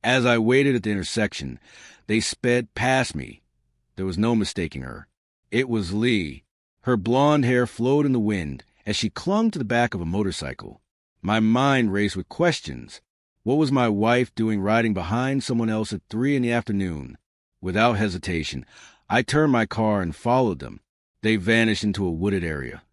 As I waited at the intersection, they sped past me. There was no mistaking her. It was Lee. Her blonde hair flowed in the wind as she clung to the back of a motorcycle. My mind raced with questions. What was my wife doing riding behind someone else at 3 p.m? Without hesitation, I turned my car and followed them. They vanished into a wooded area,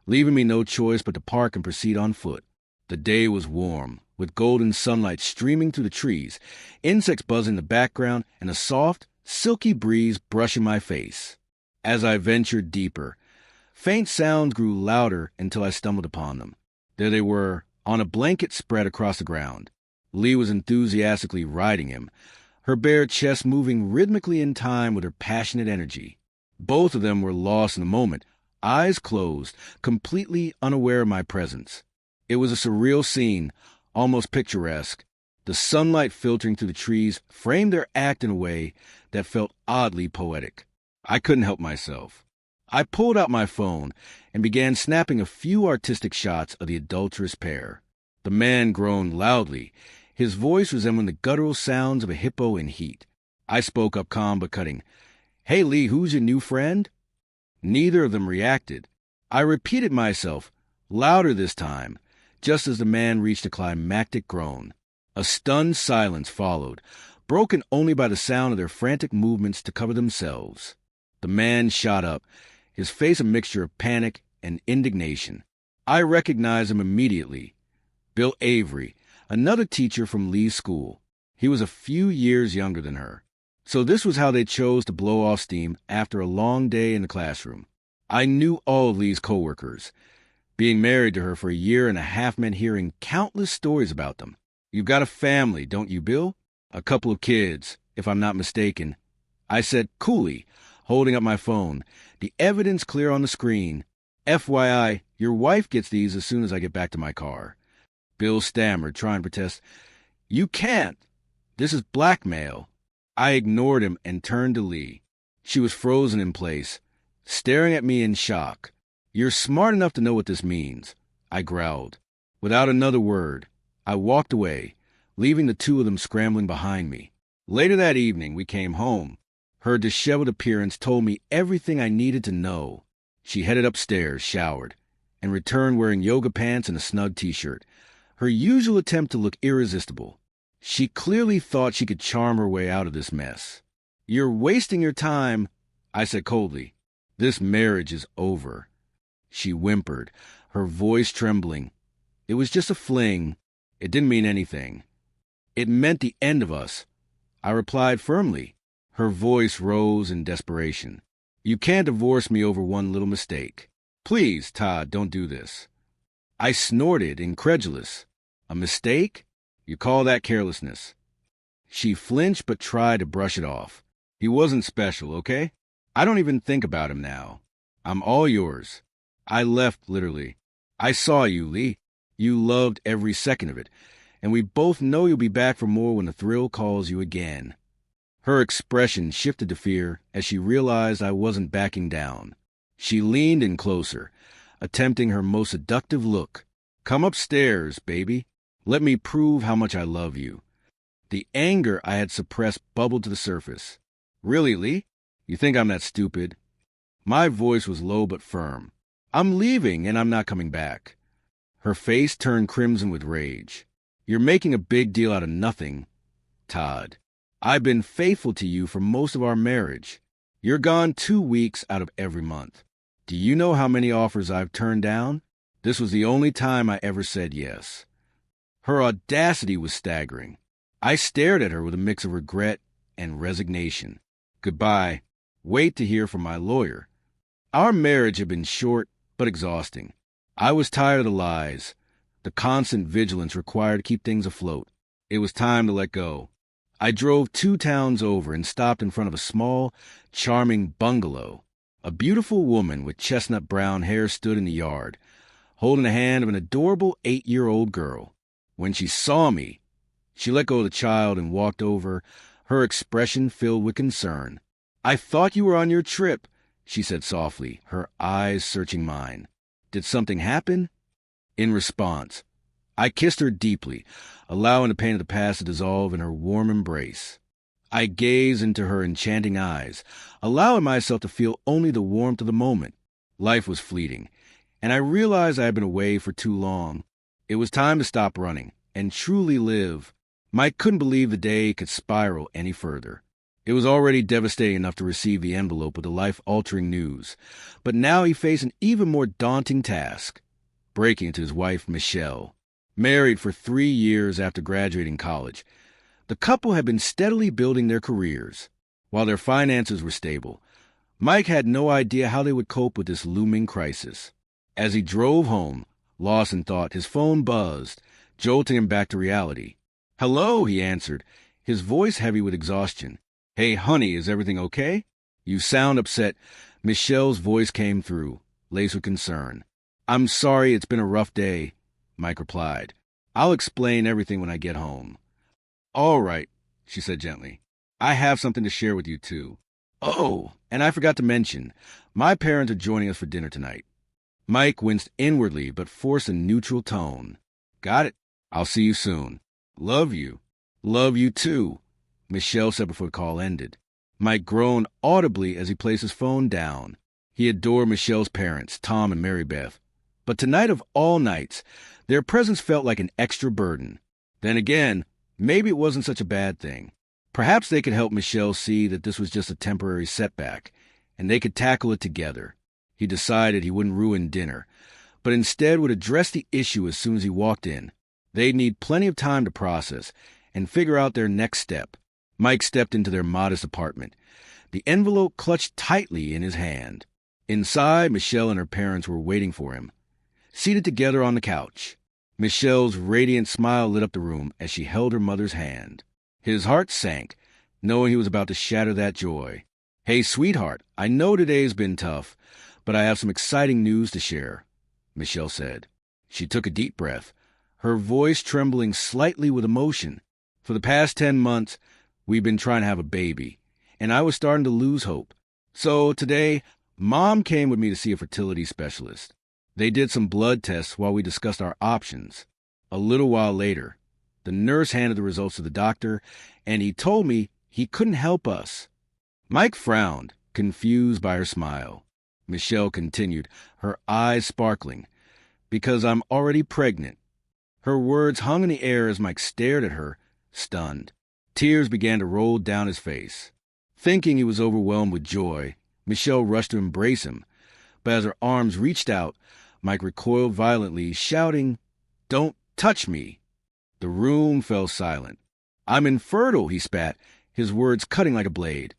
leaving me no choice but to park and proceed on foot. The day was warm, with golden sunlight streaming through the trees, insects buzzing in the background, and a soft, silky breeze brushing my face. As I ventured deeper, faint sounds grew louder until I stumbled upon them. There they were, on a blanket spread across the ground. Lee was enthusiastically riding him, her bare chest moving rhythmically in time with her passionate energy. Both of them were lost in the moment, eyes closed, completely unaware of my presence. It was a surreal scene, almost picturesque. The sunlight filtering through the trees framed their act in a way that felt oddly poetic. I couldn't help myself. I pulled out my phone and began snapping a few artistic shots of the adulterous pair. The man groaned loudly, his voice resembling the guttural sounds of a hippo in heat. I spoke up calm but cutting. "Hey, Lee, who's your new friend?" Neither of them reacted. I repeated myself, louder this time, just as the man reached a climactic groan. A stunned silence followed, broken only by the sound of their frantic movements to cover themselves. The man shot up, his face a mixture of panic and indignation. I recognized him immediately. Bill Avery, another teacher from Lee's school. He was a few years younger than her. So this was how they chose to blow off steam after a long day in the classroom. I knew all of Lee's coworkers. Being married to her for a year and a half meant hearing countless stories about them. "You've got a family, don't you, Bill?" "A couple of kids, if I'm not mistaken," I said coolly, holding up my phone, the evidence clear on the screen. "FYI, your wife gets these as soon as I get back to my car." Bill stammered, trying to protest. "You can't. This is blackmail." I ignored him and turned to Lee. She was frozen in place, staring at me in shock. "You're smart enough to know what this means," I growled. Without another word, I walked away, leaving the two of them scrambling behind me. Later that evening, we came home. Her disheveled appearance told me everything I needed to know. She headed upstairs, showered, and returned wearing yoga pants and a snug t-shirt, her usual attempt to look irresistible. She clearly thought she could charm her way out of this mess. "You're wasting your time," I said coldly. "This marriage is over." She whimpered, her voice trembling. "It was just a fling. It didn't mean anything." "It meant the end of us," I replied firmly. Her voice rose in desperation. "You can't divorce me over one little mistake. Please, Todd, don't do this." I snorted, incredulous. "A mistake? You call that carelessness?" She flinched but tried to brush it off. "He wasn't special, okay? I don't even think about him now. I'm all yours." I left, literally. "I saw you, Lee. You loved every second of it, and we both know you'll be back for more when the thrill calls you again." Her expression shifted to fear as she realized I wasn't backing down. She leaned in closer, attempting her most seductive look. "Come upstairs, baby. Let me prove how much I love you." The anger I had suppressed bubbled to the surface. "Really, Lee? You think I'm that stupid?" My voice was low but firm. "I'm leaving, and I'm not coming back." Her face turned crimson with rage. "You're making a big deal out of nothing, Todd. I've been faithful to you for most of our marriage. You're gone 2 weeks out of every month. Do you know how many offers I've turned down? This was the only time I ever said yes." Her audacity was staggering. I stared at her with a mix of regret and resignation. "Goodbye. Wait to hear from my lawyer." Our marriage had been short but exhausting. I was tired of the lies, the constant vigilance required to keep things afloat. It was time to let go. I drove 2 towns over and stopped in front of a small, charming bungalow. A beautiful woman with chestnut brown hair stood in the yard, holding the hand of an adorable 8-year-old girl. When she saw me, she let go of the child and walked over, her expression filled with concern. "I thought you were on your trip," she said softly, her eyes searching mine. "Did something happen?" In response, I kissed her deeply, allowing the pain of the past to dissolve in her warm embrace. I gazed into her enchanting eyes, allowing myself to feel only the warmth of the moment. Life was fleeting, and I realized I had been away for too long. It was time to stop running and truly live. Mike couldn't believe the day could spiral any further. It was already devastating enough to receive the envelope with the life-altering news, but now he faced an even more daunting task: breaking into his wife, Michelle. Married for 3 years after graduating college, the couple had been steadily building their careers. While their finances were stable, Mike had no idea how they would cope with this looming crisis. As he drove home, lost in thought, his phone buzzed, jolting him back to reality. "Hello," he answered, his voice heavy with exhaustion. "Hey, honey, is everything okay? You sound upset." Michelle's voice came through, laced with concern. "I'm sorry, it's been a rough day," Mike replied. "I'll explain everything when I get home." "All right," she said gently. "I have something to share with you, too. Oh, and I forgot to mention, my parents are joining us for dinner tonight." Mike winced inwardly but forced a neutral tone. "Got it. I'll see you soon. Love you." "Love you, too," Michelle said before the call ended. Mike groaned audibly as he placed his phone down. He adored Michelle's parents, Tom and Mary Beth. But tonight of all nights, their presence felt like an extra burden. Then again, maybe it wasn't such a bad thing. Perhaps they could help Michelle see that this was just a temporary setback, and they could tackle it together. He decided he wouldn't ruin dinner, but instead would address the issue as soon as he walked in. They'd need plenty of time to process and figure out their next step. Mike stepped into their modest apartment, the envelope clutched tightly in his hand. Inside, Michelle and her parents were waiting for him, seated together on the couch. Michelle's radiant smile lit up the room as she held her mother's hand. His heart sank, knowing he was about to shatter that joy. "Hey, sweetheart, I know today's been tough, but I have some exciting news to share," Michelle said. She took a deep breath, her voice trembling slightly with emotion. "For the past 10 months, we've been trying to have a baby, and I was starting to lose hope. So today, Mom came with me to see a fertility specialist. They did some blood tests while we discussed our options. A little while later, the nurse handed the results to the doctor, and he told me he couldn't help us." Mike frowned, confused by her smile. Michelle continued, her eyes sparkling. "Because I'm already pregnant." Her words hung in the air as Mike stared at her, stunned. Tears began to roll down his face. Thinking he was overwhelmed with joy, Michelle rushed to embrace him, but as her arms reached out, Mike recoiled violently, shouting, "Don't touch me!" The room fell silent. "I'm infertile," he spat, his words cutting like a blade.